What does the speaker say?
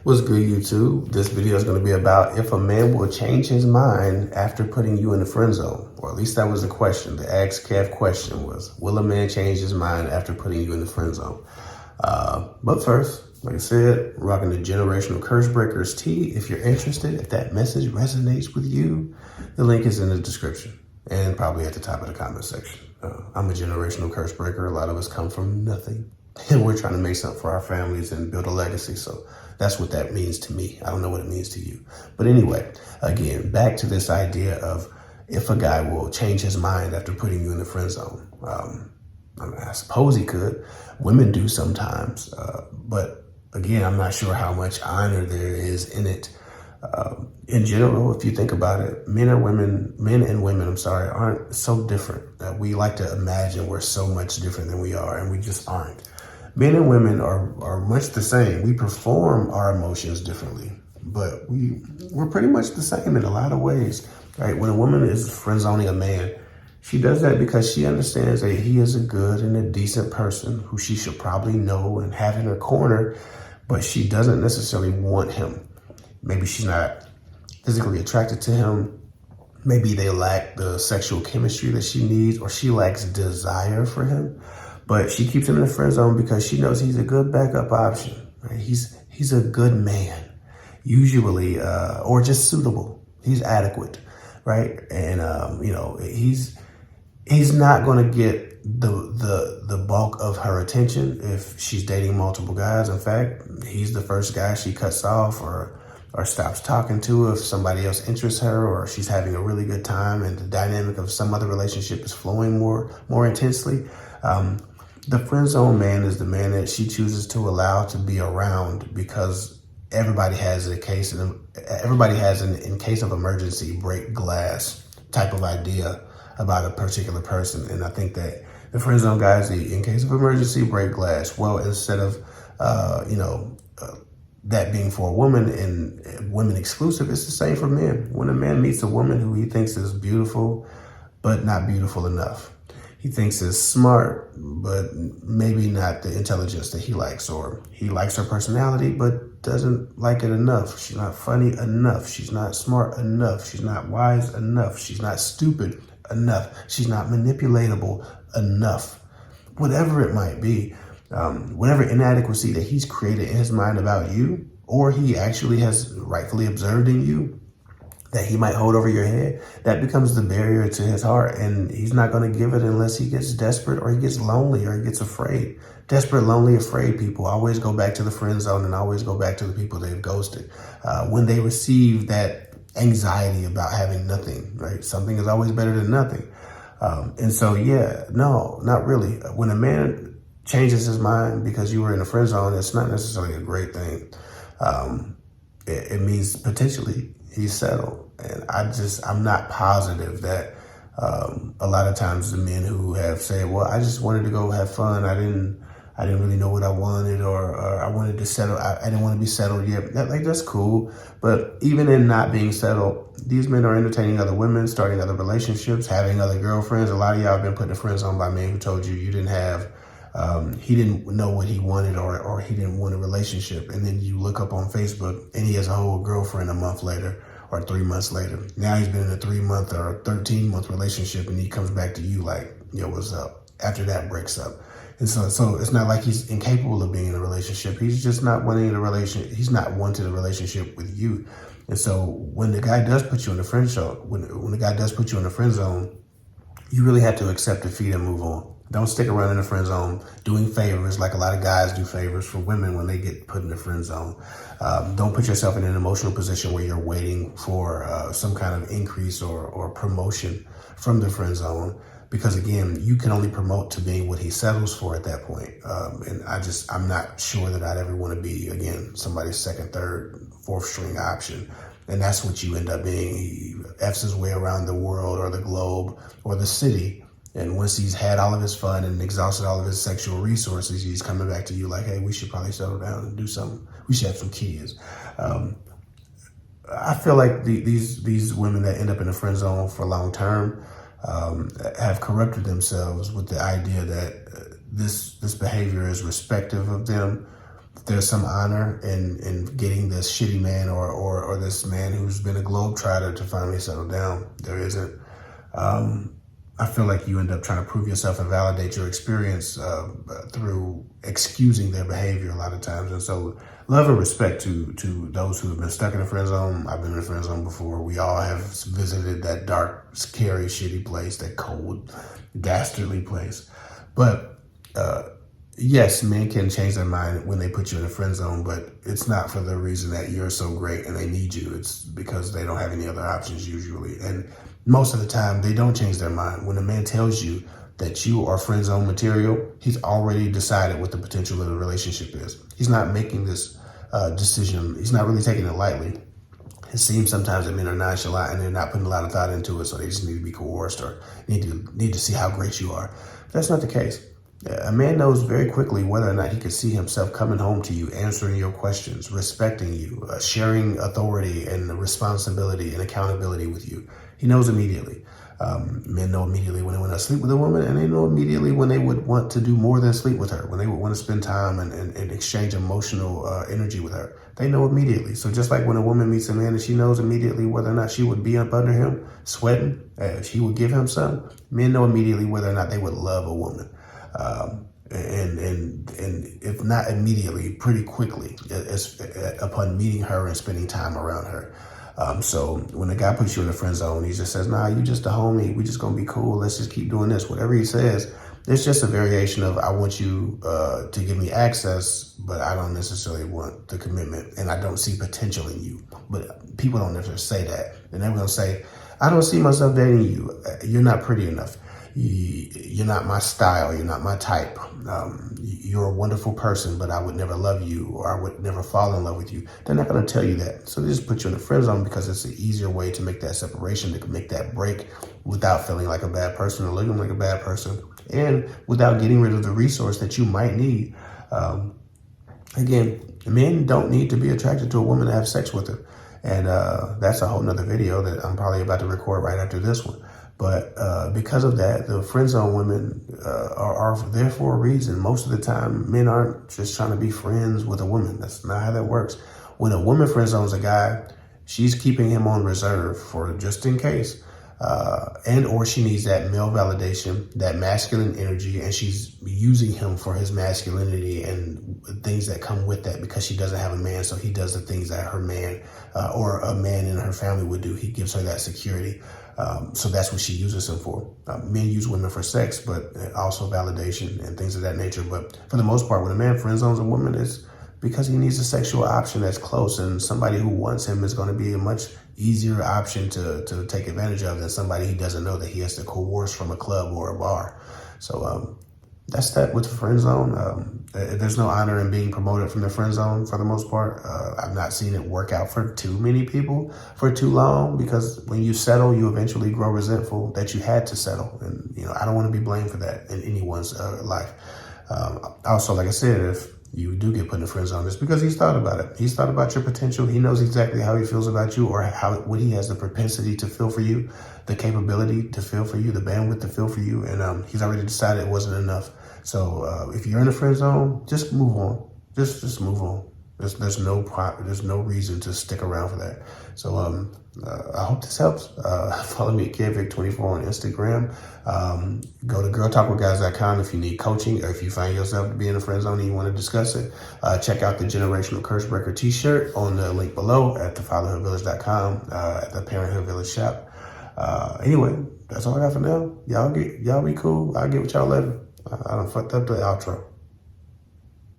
What's good, YouTube? This video is going to be about if a man will change his mind after putting you in the friend zone. Or at least that was the question. The Ask Kev question was, will a man change his mind after putting you in the friend zone? But first, like I said, rocking the Generational Curse Breakers tee. If you're interested, if that message resonates with you, the link is in the description and probably at the top of the comment section. I'm a generational curse breaker. A lot of us come from nothing, and we're trying to make something for our families and build a legacy. So that's what that means to me. I don't know what it means to you. But anyway, again, back to this idea of if a guy will change his mind after putting you in the friend zone. I suppose he could. Women do sometimes. But again, I'm not sure how much honor there is in it. In general, if you think about it, men and women, aren't so different. We like to imagine we're so much different than we are, and we just aren't. Men and women are much the same. We perform our emotions differently, but we're pretty much the same in a lot of ways, right? When a woman is friend-zoning a man, she does that because she understands that he is a good and a decent person who she should probably know and have in her corner, but she doesn't necessarily want him. Maybe she's not physically attracted to him. Maybe they lack the sexual chemistry that she needs, or she lacks desire for him. But she keeps him in the friend zone because she knows he's a good backup option. Right? He's a good man, usually, or just suitable. He's adequate, right? And he's not going to get the bulk of her attention if she's dating multiple guys. In fact, he's the first guy she cuts off or stops talking to if somebody else interests her, or she's having a really good time and the dynamic of some other relationship is flowing more intensely. The friend zone man is the man that she chooses to allow to be around because everybody has in case of emergency break glass type of idea about a particular person. And I think that the friend zone guy is the in case of emergency break glass. Well, instead of that being for a woman and women exclusive, it's the same for men. When a man meets a woman who he thinks is beautiful, but not beautiful enough. He thinks is smart, but maybe not the intelligence that he likes, or he likes her personality, but doesn't like it enough. She's not funny enough. She's not smart enough. She's not wise enough. She's not stupid enough. She's not manipulatable enough. Whatever it might be, whatever inadequacy that he's created in his mind about you, or he actually has rightfully observed in you, that he might hold over your head, that becomes the barrier to his heart. And he's not going to give it unless he gets desperate or he gets lonely or he gets afraid. Desperate, lonely, afraid people always go back to the friend zone and always go back to the people they've ghosted. When they receive that anxiety about having nothing, right? Something is always better than nothing. And so, yeah, no, not really. When a man changes his mind because you were in the friend zone, it's not necessarily a great thing. It means potentially he's settled. And I'm not positive that a lot of times the men who have said, well, I just wanted to go have fun. I didn't really know what I wanted, or I wanted to settle. I didn't want to be settled yet. That's cool. But even in not being settled, these men are entertaining other women, starting other relationships, having other girlfriends. A lot of y'all have been put in friend zone by men who told you didn't have, he didn't know what he wanted, or he didn't want a relationship. And then you look up on Facebook and he has a whole girlfriend a month later or 3 months later. Now he's been in a 3-month or 13-month relationship, and he comes back to you like, yo, what's up? After that breaks up. And so it's not like he's incapable of being in a relationship. He's just not wanting a relationship. He's not wanting a relationship with you. And so when the guy does put you in the friend zone, when the guy does put you in the friend zone, you really have to accept defeat and move on. Don't stick around in the friend zone doing favors like a lot of guys do favors for women when they get put in the friend zone. Don't put yourself in an emotional position where you're waiting for some kind of increase or promotion from the friend zone. Because again, you can only promote to being what he settles for at that point. And I'm not sure that I'd ever want to be, again, somebody's second, third, fourth string option. And that's what you end up being. He F's his way around the world or the globe or the city. And once he's had all of his fun and exhausted all of his sexual resources, he's coming back to you like, hey, we should probably settle down and do something. We should have some kids. I feel like these women that end up in the friend zone for long term have corrupted themselves with the idea that this behavior is respective of them, there's some honor in getting this shitty man or this man who's been a globetrotter to finally settle down. There isn't. I feel like you end up trying to prove yourself and validate your experience through excusing their behavior a lot of times. And so love and respect to those who have been stuck in the friend zone. I've been in the friend zone before. We all have visited that dark, scary, shitty place, that cold, dastardly place. But yes, men can change their mind when they put you in a friend zone, but it's not for the reason that you're so great and they need you. It's because they don't have any other options usually. And most of the time, they don't change their mind. When a man tells you that you are friend zone material, he's already decided what the potential of the relationship is. He's not making this decision. He's not really taking it lightly. It seems sometimes that men are nonchalant and they're not putting a lot of thought into it, so they just need to be coerced or need to see how great you are. That's not the case. A man knows very quickly whether or not he can see himself coming home to you, answering your questions, respecting you, sharing authority and responsibility and accountability with you. He knows immediately. Men know immediately when they want to sleep with a woman, and they know immediately when they would want to do more than sleep with her, when they would want to spend time and exchange emotional energy with her. They know immediately. So just like when a woman meets a man and she knows immediately whether or not she would be up under him, sweating, she would give him some, men know immediately whether or not they would love a woman. And if not immediately, pretty quickly upon meeting her and spending time around her. So when a guy puts you in the friend zone, he just says, nah, you just a homie. We just gonna be cool. Let's just keep doing this. Whatever he says, it's just a variation of, I want you to give me access, but I don't necessarily want the commitment and I don't see potential in you. But people don't necessarily say that. And they're gonna say, I don't see myself dating you. You're not pretty enough. You're not my style. You're not my type. You're a wonderful person, but I would never love you or I would never fall in love with you. They're not going to tell you that. So they just put you in the friend zone because it's an easier way to make that separation, to make that break without feeling like a bad person or looking like a bad person and without getting rid of the resource that you might need. Again, men don't need to be attracted to a woman to have sex with her. And that's a whole nother video that I'm probably about to record right after this one. But because of that, the friend zone women are there for a reason. Most of the time, men aren't just trying to be friends with a woman. That's not how that works. When a woman friend zones a guy, she's keeping him on reserve for just in case. And or she needs that male validation, that masculine energy, and she's using him for his masculinity and things that come with that because she doesn't have a man. So he does the things that her man or a man in her family would do. He gives her that security. So that's what she uses him for. Men use women for sex, but also validation and things of that nature. But for the most part, when a man friend zones a woman, it's because he needs a sexual option that's close, and somebody who wants him is going to be a much easier option to take advantage of than somebody he doesn't know that he has to coerce from a club or a bar. So that's that with the friend zone. There's no honor in being promoted from the friend zone for the most part. I've not seen it work out for too many people for too long, because when you settle, you eventually grow resentful that you had to settle. And, I don't want to be blamed for that in anyone's life. Also, like I said, if you do get put in the friend zone, it's because he's thought about it. He's thought about your potential. He knows exactly how he feels about you, or what he has the propensity to feel for you, the capability to feel for you, the bandwidth to feel for you. And he's already decided it wasn't enough. So if you're in the friend zone, just move on. Just move on. There's no reason to stick around for that. So I hope this helps. Follow me at kevhick24 on Instagram. Go to girltalkwithguys.com if you need coaching, or if you find yourself to be in a friend zone and you want to discuss it. Check out the Generational Curse Breaker t-shirt on the link below at thefatherhoodvillage.com at the Parenthood Village shop. Anyway, that's all I got for now. Y'all be cool. I'll get with y'all later. I done fucked up the outro.